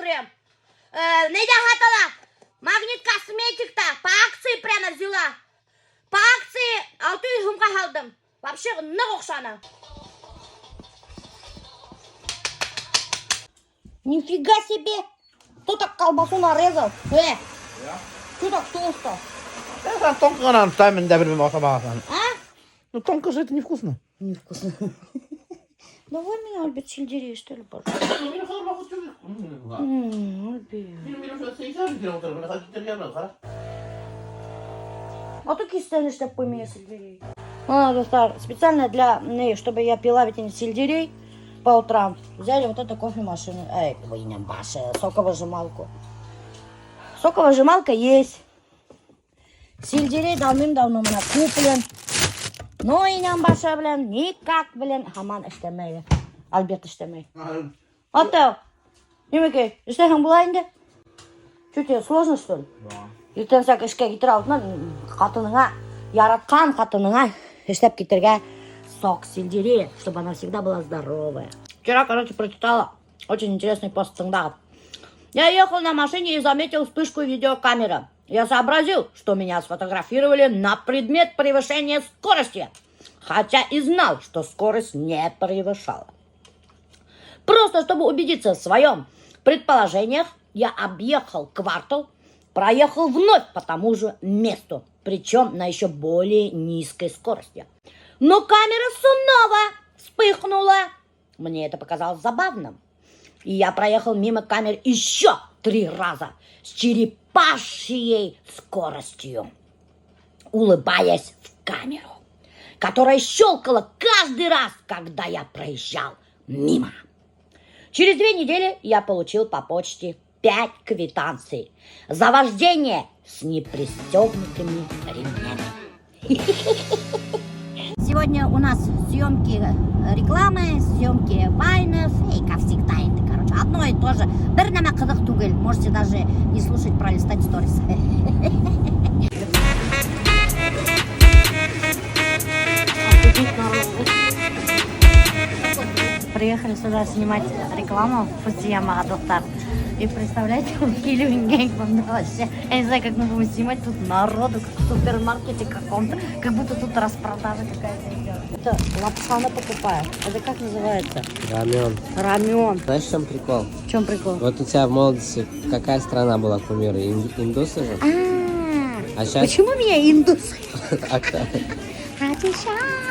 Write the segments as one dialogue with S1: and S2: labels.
S1: смотри. Недя хатала. Магнит косметикта. По акции прямо взяла. По акции 600 сумка алдым. Вообще, ног окшана. Нифига себе. Кто так колбасу нарезал? Что так толсто?
S2: Я сам тонко нам ставим, да, время отобраться.
S1: А?
S2: Ну, тонко же это невкусно.
S1: Невкусно. Давай меня, Альберт, сельдерей, что ли, пожалуйста. А то кистанешь, так пойми, сельдерей. Специально для, чтобы я пила ведь сельдерей по утрам, взяли вот эту кофемашину, соковыжималку. Соковыжималка есть. Сельдерей давным-давно мне куплен. Но и ням баша, блин, никак, блин, хаман иштемейді. Альберт иштемейді. Аттау, немеке, иштейхің бұлайынды? Что тебе, сложно, что ли?
S2: Да.
S1: Ертең сәк ішке кетір алдынан, қатыныңа, яратқан қатыныңа, іштеп кетірге сок сельдерея, чтобы она всегда была здоровая. Вчера, короче, прочитала очень интересный пост Тыңдағып. Я ехал на машине и заметил вспышку видеокамеры. Я сообразил, что меня сфотографировали на предмет превышения скорости, хотя и знал, что скорость не превышала. Просто чтобы убедиться в своем предположениях, я объехал квартал, проехал вновь по тому же месту, причем на еще более низкой скорости. Но камера снова вспыхнула. Мне это показалось забавным. И я проехал мимо камер еще 3 раза с черепашьей скоростью, улыбаясь в камеру, которая щелкала каждый раз, когда я проезжал мимо. Через 2 недели я получил по почте 5 квитанций за вождение с непристегнутыми ремнями. Сегодня у нас съемки рекламы, съемки вайнов и, как всегда, это, короче, одно и то же. Бернама кадах тугель. Можете даже не слушать, пролистать сторис. Приехали сюда снимать рекламу Фусия Магадохтар. И представляете, Килюнгейк вообще. Я не знаю, как мы будем снимать тут народу, как в супермаркете каком-то. Как будто тут распродажа какая-то идет. Это лапшана покупаю. Это как называется?
S3: Рамен.
S1: Рамен.
S3: Знаешь, в чем прикол?
S1: В чем прикол?
S3: Вот у тебя в молодости какая страна была кумира? Индусы же? А сейчас...
S1: Почему меня индусы?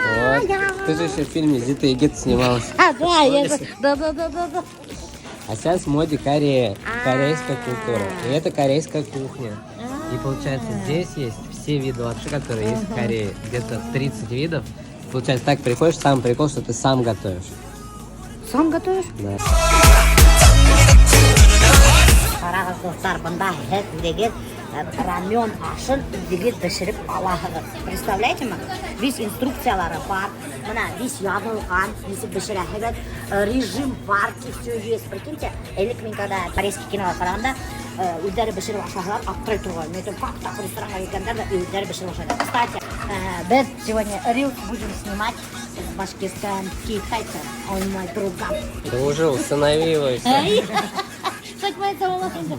S3: Вот. Ты же еще в фильме «Зита и Гет» снималась.
S1: Да, я же... Да.
S3: А сейчас в моде Корея, корейская культура. И это корейская кухня. И получается, здесь есть все виды лапши, которые есть в Корее. Где-то 30 видов. Получается, так приходишь, самый прикол, что ты сам готовишь.
S1: Сам готовишь?
S3: Да.
S1: Рамен ашын деген пішіріп алады. Представляете ма? Весь инструкциялары бар. Мына весь ябылған, весь пішірәхі режим варки, все есть. Прикиньте, элек мен когда корейский киноға қарағанда өздері пішіріп ашағылар, аттай тұрған. Мен как так ресторанға келгендер де өздері пішіріп ашады. Кстати, біз сегодня рилс будем снимать с башкирским китайцем. Он мой друган.
S3: Ты уже установи его и все.
S1: Как мы это волосинка?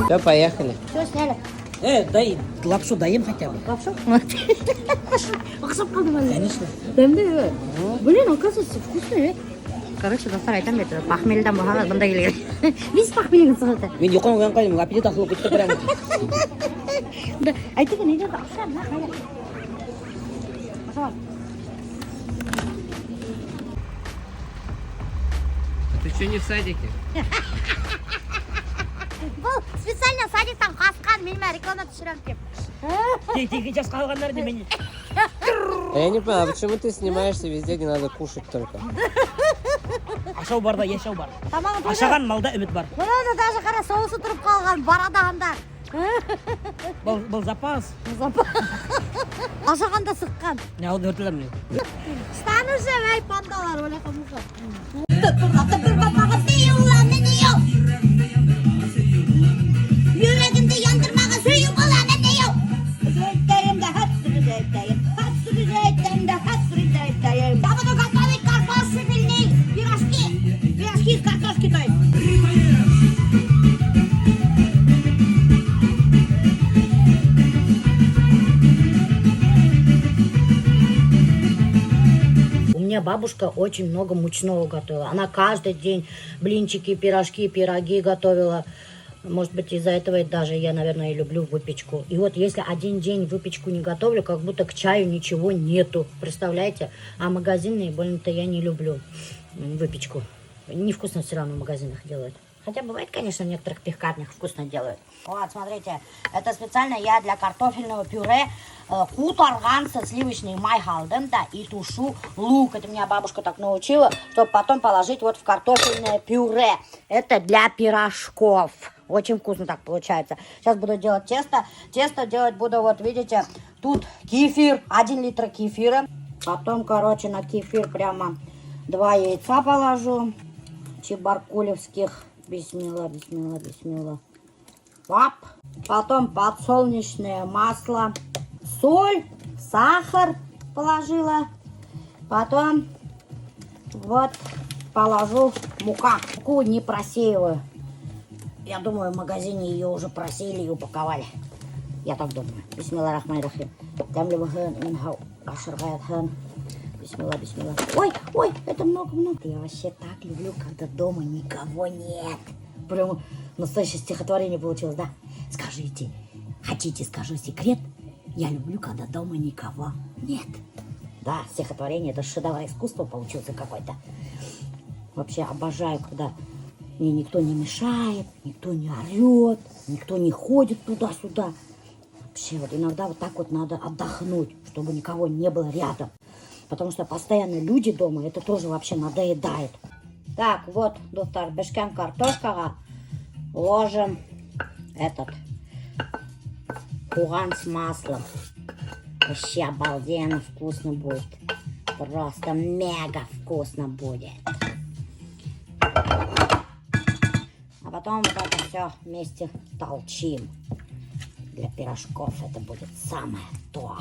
S3: Все, поехали.
S1: Все, сняли.
S4: Дай лапшу даем хотя бы.
S1: Лапшу? Конечно. Блин, оказывается, вкусный. Короче, достар айтам бет, похмелден болған мында келген. Весь похмелген сығыты.
S4: Мен ұйқыны оянып қалдым, аппетит ақылы кетті прямо.
S1: Да, айтыға не деді? Ақша, мына қайда. Пожалуйста.
S3: А ты что не в садике?
S1: бұл специально садиктан қасқан, меніме реклама түсірем деп.
S4: Тегі жасқа қалғандар немен.
S3: А я не понимаю, а почему ты снимаешься везде, где надо кушать только?
S4: Ашау бар да, ешау бар.
S1: Тамам, тоже.
S4: Ашаған малда үміт бар.
S1: Мұны даже қара соусы тұрып қалған, барадағанда.
S4: Бұл запас.
S1: Ашағанда сыққан.
S4: Не алды өртілем не.
S1: Станушы, әй пандалар, өлі қымызы.
S5: Yüreğimde yandırmağa suyu bulan ne yok. Zeytlerimde hepsini zeytleyim. Hepsini zeytlerimde hepsini zeytleyim. Я буду готовить картофельные пирожки. Пирожки из картошки, то есть.
S1: У меня бабушка очень много мучного готовила. Она каждый день блинчики, пирожки, пироги готовила. Может быть, из-за этого даже я, наверное, и люблю выпечку. И вот если один день выпечку не готовлю, как будто к чаю ничего нету. Представляете? А магазинные больно-то я не люблю выпечку. Невкусно все равно в магазинах делают. Хотя бывает, конечно, в некоторых пекарнях вкусно делают. Вот, смотрите, это специально я для картофельного пюре кутарган со сливочной майхалден, да, и тушу лук. Это меня бабушка так научила, чтобы потом положить вот в картофельное пюре. Это для пирожков. Очень вкусно так получается. Сейчас буду делать тесто. Тесто делать буду, вот видите, тут кефир, 1 литр кефира. Потом, короче, на кефир прямо 2 яйца положу. Чебаркулевских. Бисмилла, бисмилла, бисмилла. Пап. Потом подсолнечное масло. Соль, сахар положила. Потом вот положу мука. Муку не просеиваю. Я думаю, в магазине ее уже просеяли и упаковали. Я так думаю. Бисмиллахиррахманиррахим. Бисмилла, бисмилла. Ой, ой, это много-много. Я вообще так люблю, когда дома никого нет. Прям настоящее стихотворение получилось, да? Скажите, хотите, скажу секрет? Я люблю, когда дома никого нет. Да, стихотворение, это шедевр искусства получился какой-то. Вообще обожаю, когда мне никто не мешает, никто не орет, никто не ходит туда-сюда. Вообще, вот иногда вот так вот надо отдохнуть, чтобы никого не было рядом. Потому что постоянно люди дома, это тоже вообще надоедает. Так, вот, доктор, бешкен картошкаға ложим этот куган с маслом. Вообще обалденно вкусно будет. Просто мега вкусно будет. А потом вот это все вместе толчим. Для пирожков это будет самое то.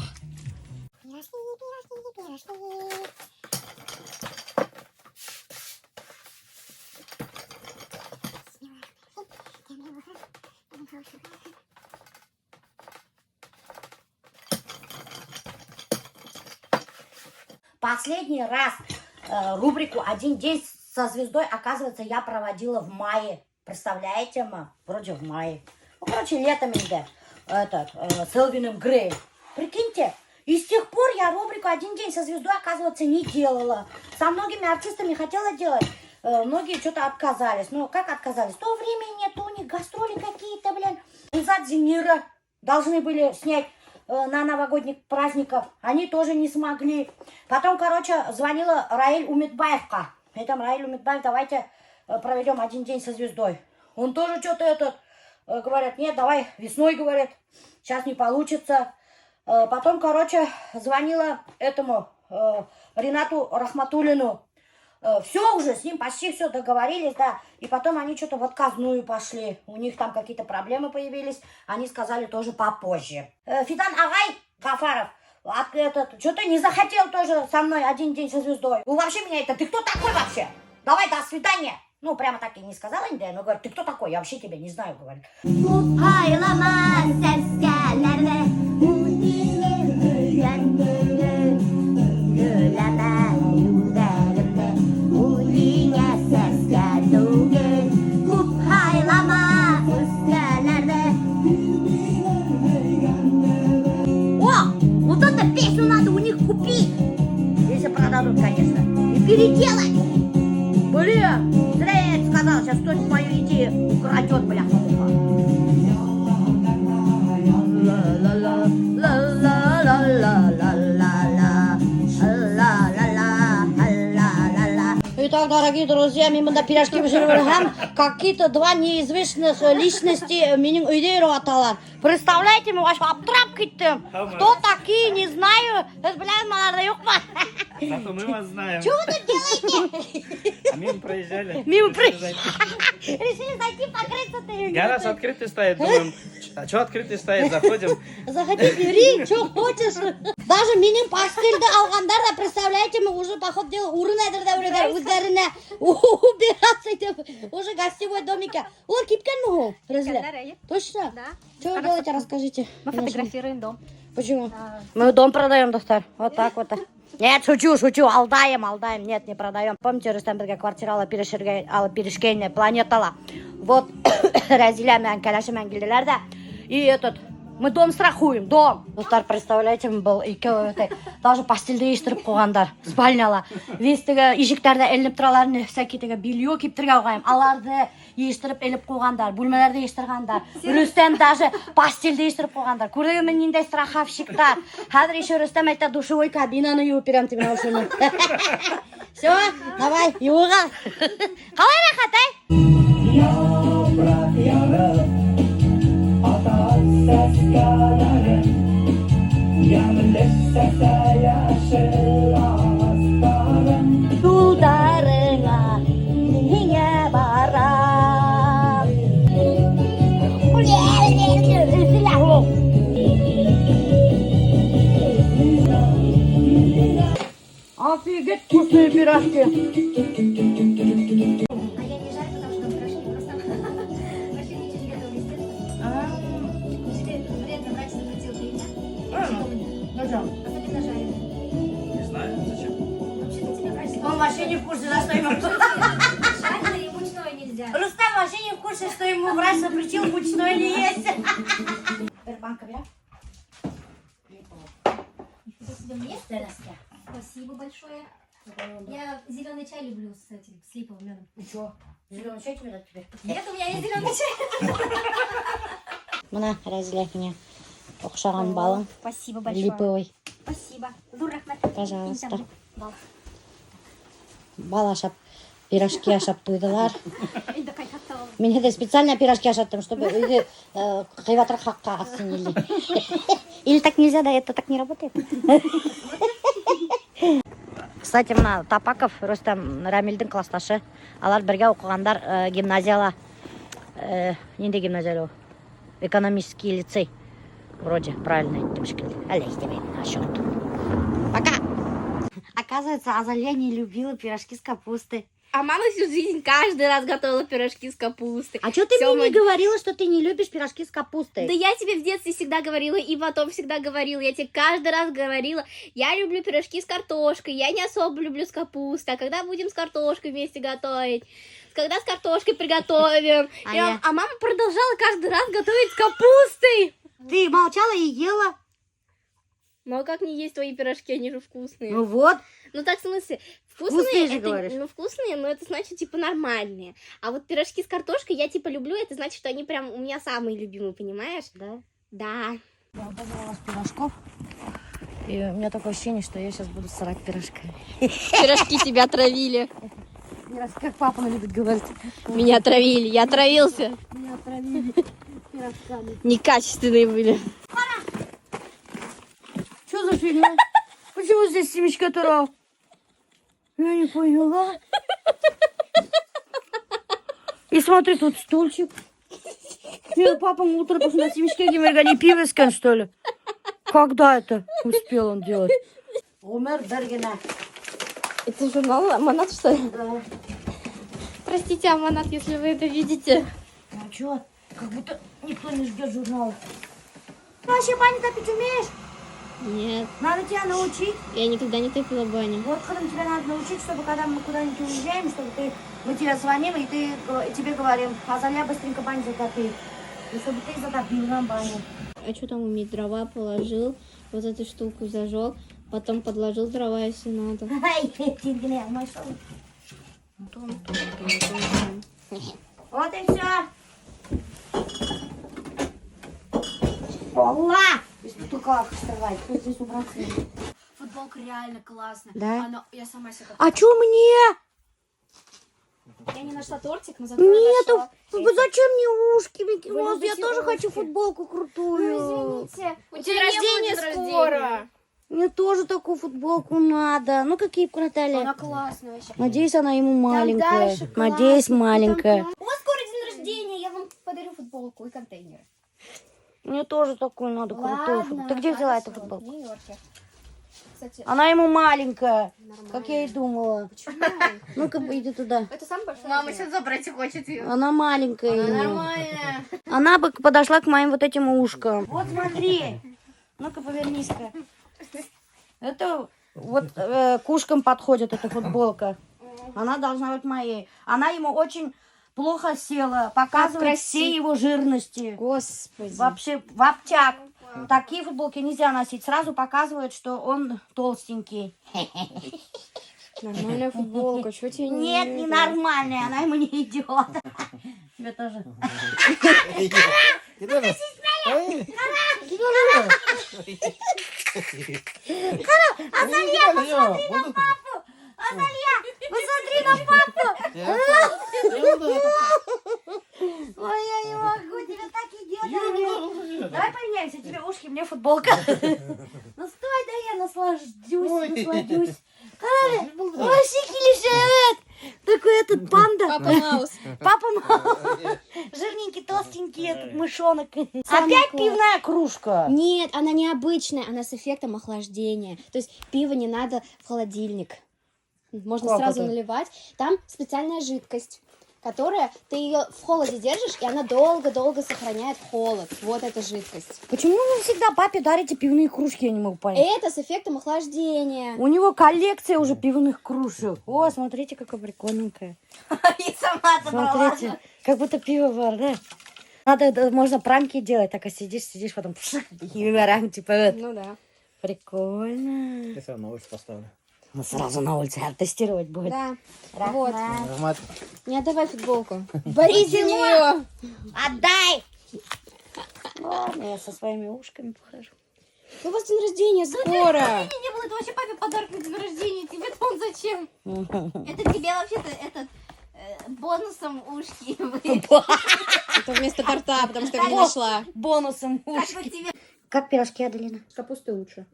S1: Последний раз рубрику «Один день со звездой», оказывается, я проводила в мае. Представляете, вроде в мае. Ну, короче, летом иде. С Элвином Греем. Прикиньте, и с тех пор я рубрику «Один день со звездой», оказывается, не делала. Со многими артистами хотела делать. Многие что-то отказались. Ну, как отказались? То времени нет, у них гастроли какие-то, блин. Инзад Зинира должны были снять на новогодних праздников. Они тоже не смогли. Потом, короче, звонила Раиль Умитбаевка. И там Раиль Умитбаев, давайте проведем «Один день со звездой». Он тоже что-то говорят, нет, давай весной, говорят. Сейчас не получится. Потом, короче, звонила этому Ринату Рахматуллину. Все уже, с ним почти все договорились, да. И потом они что-то в отказную пошли. У них там какие-то проблемы появились. Они сказали тоже попозже. Фидан Агай Гафаров, что-то не захотел тоже со мной «Один день со звездой». Ну, вообще меня это, ты кто такой вообще? Давай, до свидания. Ну, прямо так и не сказала, но говорит, ты кто такой? Я вообще тебя не знаю, говорит. Вот эту песню надо у них купить. Если продадут, конечно. И переделать. Блин, зря я это сказала. сказала, сейчас кто-нибудь мою идею украдет, бляха. Итак, дорогие друзья, мимо до пирожки пішірвілгем, какие-то два неизвестных личности менің үйде аталар. Представляете, мы ваш обтрап кеттім. Кто такие, не знаю. Біз білән маларда yok mu?
S6: Зато мы вас знаем.
S1: Что вы тут делаете?
S6: А мимо проезжали.
S1: Мимо проезжали. Решили зайти покрыться-то.
S6: Гараж открытый стоит, думаем, а что открытый стоит, заходим.
S1: Заходи, бери, что хочешь. Даже менің пастельді алғандар да, представляете, мы уже, по ходу дела, урын әдірді өредер, өздеріне убираться етіп, уже гостевой домике. Олар кепкен ме ол, Рәзіле? Точно?
S7: Да.
S1: Что вы делаете, расскажите.
S7: Мы фотографируем дом.
S1: Почему? Мы дом продаем, доктор. Вот так вот. Нет, шучу, алдаем. Нет, не продаем. Помните, Рустамберге квартира алып беришкен планетала. Вот, Рәзилә мен кәләшімен келділер да. И этот, мы дом страхуем, дом. Достар, представляете, был екеуі даже постельді ештіріп қойғандар, спальняла. Вестігі ежіктерді ілініп тұраларын, всякие белье кептірге қойғайым. Аларды ештіріп іліп қойғандар, бөлмелерді ештірғандар. Рүстем даже постельді ештіріп қойғандар. Көрдегі мен нендей страховщиктар. Қазір еще Рүстем айтты, душевой кабинаны еуіп берем тебе на ушыны. Все, давай, еуға. Қалай рахат, ай? Сударыңа неге барам? Офигеть, вкусные пирожки.
S7: А я не жарю, потому что пирожки просто вообще ничего не готовы, естественно. Вредно, врач запретил, ты не
S1: Зачем?
S7: особенно жареные.
S6: Не знаю, зачем.
S7: Вообще-то тебе врач
S1: Он вообще не в курсе, за что ему...
S7: жареное и мучное нельзя.
S1: Рустам вообще не в курсе, что ему врач запретил мучной не есть. Сбербанка, я?
S7: Нифига себе, мне? Спасибо большое. Я зеленый чай люблю с этим, с липовым медом.
S1: Ничего, зеленый чай тебе дать тебе?
S7: Нет, у меня есть зеленый чай.
S1: Мына Рәзилә мне оқшаған балың,
S7: Спасибо большое.
S1: липовый.
S7: Спасибо. Dur рахмет.
S1: Пожалуйста.
S7: Бал.
S1: Бал ашап, пирожки ашап туйдылар.
S7: Инде кайхатталып.
S1: Мен де специально пирожки ашаттым, чтобы үйде қайватыр хаққа атсын елде. Или так нельзя, да, это так не работает. Кстати, мына Тапаков, Рустам Рамилдің классташы. Алар бірге оқығандар гимназияла. Ненде гимназиялы? Экономический лицей. Вроде, правильно айттым шекелді. Әлі естемеймін, ашығын. Пока! Оказывается, Азалия не любила пирожки с капустой.
S8: А мама всю жизнь каждый раз готовила пирожки с капустой.
S1: А что ты
S8: Всё,
S1: мне не говорила, что ты не любишь пирожки с капустой?
S8: Да я тебе в детстве всегда говорила, и потом всегда говорила. Я тебе каждый раз говорила, я люблю пирожки с картошкой, я не особо люблю с капустой. А когда будем с картошкой вместе готовить? Когда с картошкой приготовим? А мама продолжала каждый раз готовить с капустой.
S1: Ты молчала и ела.
S8: Ну а как не есть твои пирожки, они же вкусные.
S1: Ну вот.
S8: Ну так в смысле,
S1: Вкусные же
S8: это,
S1: говоришь.
S8: ну вкусные, но это значит типа нормальные. А вот пирожки с картошкой я типа люблю, это значит, что они прям у меня самые любимые, понимаешь?
S1: Да.
S8: Да.
S1: Я обожала пирожков. И у меня такое ощущение, что я сейчас буду срать пирожками.
S8: Пирожки тебя отравили.
S1: Как папа любит говорить.
S8: Меня отравили, я отравился.
S1: Меня отравили пирожками.
S8: Некачественные были.
S1: Что за фигня? Почему здесь семечка турал? Я не поняла. И смотри, тут стульчик. Нет, папа утром после на семечке не пивескан, что ли? Когда это успел он делать? Умер Бергена.
S8: Это журнал Аманат, что ли?
S1: Да.
S8: Простите, Аманат, если вы это видите.
S1: А чё? Как будто никто не ждет журнала. Ты вообще баню топить умеешь?
S8: Нет,
S1: Надо тебя научить.
S8: я никогда не топила баню.
S1: Вот когда тебя надо научить, чтобы когда мы куда-нибудь уезжаем, чтобы мы тебе звоним и тебе говорим, Азалия, быстренько баню затопи. И чтобы ты затопил нам баню.
S8: А что там уметь? Дрова положил, вот эту штуку зажег, потом подложил дрова, если надо.
S1: Ай, тингене, алмайсың. Вот и все. Пола! Если только как вставать, тут здесь убраться.
S8: Футболка реально классная.
S1: Да?
S8: Я сама себе
S1: А чё мне?
S8: Я не нашла тортик, но зато
S1: Нету.
S8: нашла.
S1: Зачем мне ушки, Микки
S8: Вы
S1: Маус? Я
S8: любите
S1: тоже
S8: ушки?
S1: хочу футболку крутую.
S8: Извините, у
S7: День рождения скоро.
S1: Мне тоже такую футболку надо. Ну какие крутали.
S8: Она классная вообще.
S1: Надеюсь, она ему маленькая.
S8: дальше классно,
S1: Надеюсь,
S8: там
S1: маленькая.
S8: У вас скоро день рождения, я вам подарю футболку и контейнер.
S1: Мне тоже такую надо крутую футболку. Ты где взяла эту
S8: хорошо,
S1: футболку?
S8: В Нью-Йорке. Кстати,
S1: Она ему маленькая,
S8: нормально.
S1: как я и думала.
S8: Почему маленькая?
S1: Ну-ка, иди туда.
S8: Это самый большой
S7: Мама
S8: размер.
S7: сейчас забрать хочет ее.
S1: Она маленькая. ему.
S7: Нормально.
S1: Она бы подошла к моим вот этим ушкам. Вот смотри. Ну-ка, повернись-ка. Это вот к ушкам подходит эта футболка. Она должна быть моей. Она ему очень плохо села. Показывает все его жирности.
S8: Господи.
S1: Вообще, в обтяг. Такие футболки нельзя носить. Сразу показывает, что он толстенький.
S8: Нормальная футболка, что тебе не
S1: Нет, не нормальная, она ему не идет. Тебе тоже. Азалия, посмотри на папу. Ой, я не могу, тебя так и делать. Давай поменяемся, тебе ушки, мне футболка. Ну стой, да я насладюсь. Вообще килишевет. Такой этот панда.
S8: Папа Маус.
S1: Папа Маус. Жирненький, толстенький этот мышонок. Опять пивная кружка.
S8: Нет, она необычная, она с эффектом охлаждения. То есть пиво не надо в холодильник. Можно
S1: Как
S8: сразу
S1: это?
S8: наливать. Там специальная жидкость, которая ты ее в холоде держишь, и она долго-долго сохраняет холод. Вот эта жидкость.
S1: Почему вы всегда папе дарите пивные кружки, я не могу понять.
S8: Это с эффектом охлаждения.
S1: У него коллекция уже пивных кружек. О, смотрите, какая прикольненькая.
S5: И сама
S1: Смотрите, как будто пивовар, да? Надо, можно пранки делать, так сидишь, потом и варам, типа, вот.
S8: Ну да.
S1: Прикольно.
S2: Я все равно поставлю.
S1: Мы сразу на улице тестировать будет.
S8: Да. Вот.
S2: Аромат.
S8: Не отдавай футболку. Борись за нее.
S1: Отдай! Ладно, я со своими ушками похожу.
S8: У вас день рождения скоро.
S7: Не было, это вообще папе подарок на день рождения. Тебе-то он зачем? Это тебе вообще-то этот бонусом ушки.
S8: Это вместо торта, потому что я не нашла.
S1: Бонусом
S7: Как
S1: ушки.
S7: бы тебе...
S1: Как пирожки, Аделина?
S8: С капустой лучше.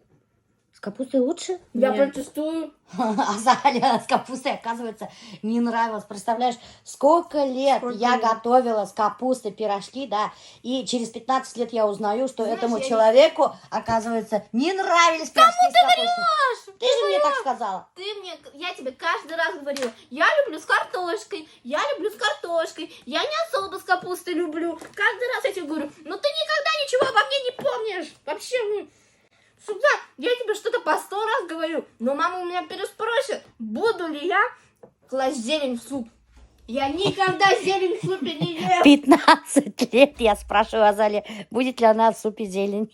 S1: С капустой лучше?
S8: Я протестую.
S1: А Заля с капустой, оказывается, не нравилось. Представляешь, сколько лет я готовила с капустой пирожки, да, и через 15 лет я узнаю, что этому человеку, оказывается, не нравились пирожки с капустой. Ты же мне так сказала.
S8: Я тебе каждый раз говорила, я люблю с картошкой, я люблю с картошкой, я не особо с капустой люблю. Каждый раз я тебе говорю, но ты никогда ничего обо мне не помнишь. Вообще, всегда я тебе что-то по 100 раз говорю, но мама у меня переспросит, буду ли я класть зелень в суп. Я никогда зелень в супе не ем.
S1: 15 лет я спрашиваю Азали, будет ли она в супе зелень.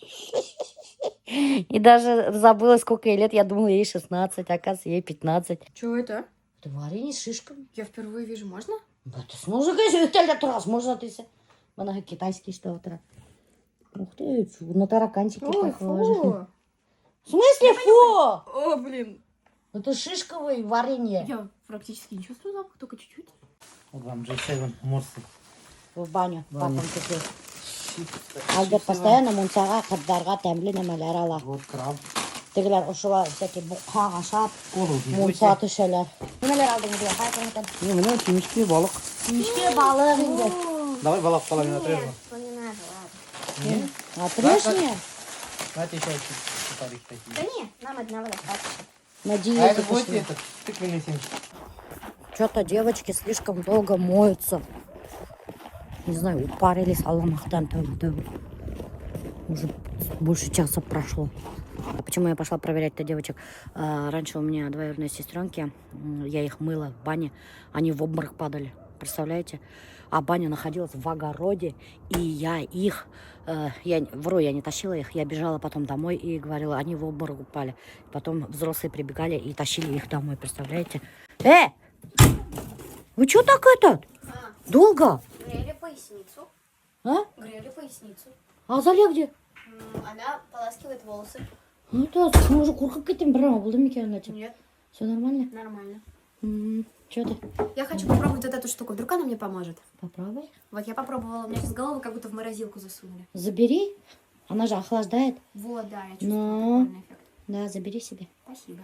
S1: И даже забыла, сколько ей лет. Я думала, ей 16, а оказывается, ей 15.
S8: Что это?
S1: Это варенье с шишками.
S8: Я впервые вижу, можно?
S1: Да ты сможешь, конечно, раз можно ты. Она китайский что-то. Ух ты, на тараканчики похоже. В смысле фу?
S8: О, блин.
S1: Это шишковое варенье.
S8: Я практически не чувствую запах, только чуть-чуть.
S2: Вот вам G7 морсы.
S1: В баню.
S2: Баню.
S1: Папам купил. Алберт постоянно мунцаға қыздарға тәмлі нәмәләр ала.
S2: Вот краб.
S1: Тегілер ұшыла всякие бұққа ғашап,
S2: Колу
S1: мунца түшелер. Нәмәлер алдың бе? Қайтыңыздан.
S2: Не, мне темечки, балык.
S1: Мешке балығы енді.
S2: Давай балык половину отрежем.
S1: Отрежь мне.
S2: Знаете, еще сухарики такие.
S8: Да нет, нам одного достаточно.
S1: На
S2: А
S1: диете
S2: это будет
S1: пошли.
S2: этот, тыквенный семечки.
S1: Что-то девочки слишком долго моются. Не знаю, упарились, Алламахтан. Уже больше часа прошло. А почему я пошла проверять-то девочек? Раньше у меня двоюродные сестренки, я их мыла в бане, они в обморок падали. Представляете? А баня находилась в огороде, и я их, я не тащила их, я бежала потом домой и говорила, они в обморок упали. Потом взрослые прибегали и тащили их домой, представляете? Вы что так этот? Долго?
S8: Грели поясницу.
S1: А?
S8: Грели поясницу.
S1: А Залия где?
S8: Она поласкивает волосы.
S1: Это, мы уже курка кетем, браво, было Микки на
S8: Нет,
S1: Все нормально?
S8: нормально.
S1: Че ты?
S8: Я хочу попробовать вот эту штуку. Вдруг она мне поможет.
S1: Попробуй.
S8: Вот я попробовала, у меня сейчас голову как будто в морозилку засунули.
S1: Забери. Она же охлаждает.
S8: Вот, да, я чувствую
S1: Ну.
S8: прикольный эффект.
S1: Да, забери себе.
S8: Спасибо.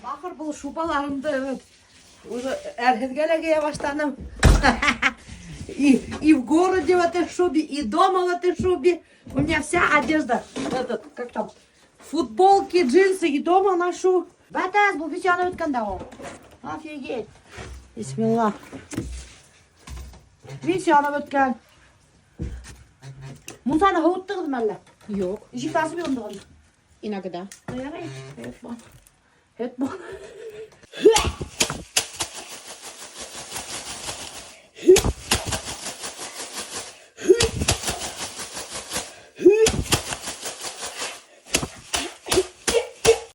S9: Bakır bu şubalarımda evet. Уже эрхетгелегeye başladım. И в городе в этой шубе, и дома в этой шубе. У меня вся одежда, этот, как там, футболки, джинсы, и дома ношу. Батас, bu bir yana ötkende o. Офигеть. Bismillah. Bir yana ötken. Musa'nı hıvıttırdım elle.
S7: Yok.
S9: İşi tasbih ondurun.
S7: Иногда.
S9: Etmon.